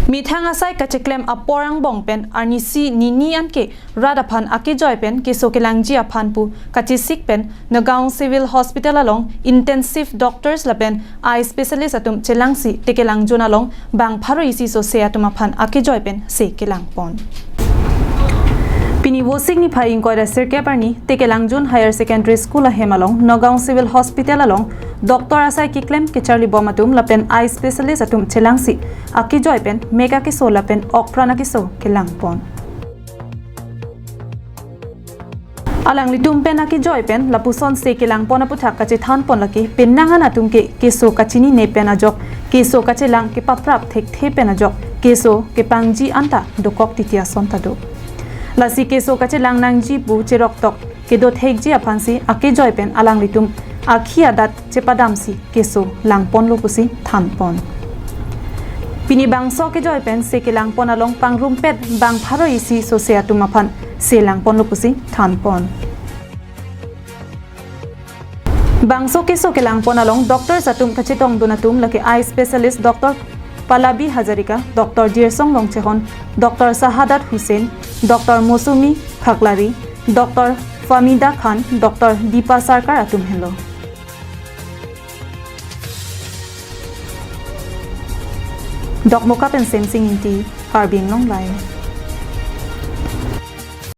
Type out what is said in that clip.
Mi thang asai kacheklem aporang bong pen arnisi nini anke radaphan akejoi pen ke Tekelangji aphan pu kachisik pen Nagaon Civil Hospital along intensive doctors lapen eye specialist atum chelangsi Tekelangjun along bang pharo isi so se atum aphan akejoi pen se kelangpon Pini wosik ni phai inkoira sirke parni Tekelangjun Higher Secondary School ahem along Nagaon Civil Hospital along Dr. Asai kiklem ke Charlie Bomatum lapen eye specialist atum chelangsi akejoi pen mega ke so lapen okprana ke so kelangpon Alang litum pen akejoi pen lapuson se kelangpon aputhak kache than pon laki penangan atum ke keso kachini ne pen ajok keso kachelang ke paprap thek the pen ajok keso ke pangji anta dokok titia sonta do Lasi keso kache lang nangji bu cherok tok ke do thekji aphansi akejoi pen alang litum akhi adat chepadamsi keso langpon lopusi thanpon Pini bangso ke joy pen se ke langpon along pangrumpet bang pharo isi so se atumaphan se langpon lopusi thanpon Bangso ke so ke langpon along doctor satum kachetong donatum lake eye specialist Dr. Palabi Hazarika, Dr. Dirsong Longchehon, Dr. Sahadat Hussein, Dr. Mosumi Khaklari, Dr. Famida Khan, Dr. Deepa Sarkar atum hello. Dok Moka pen sing inti, Harbin Long Lai.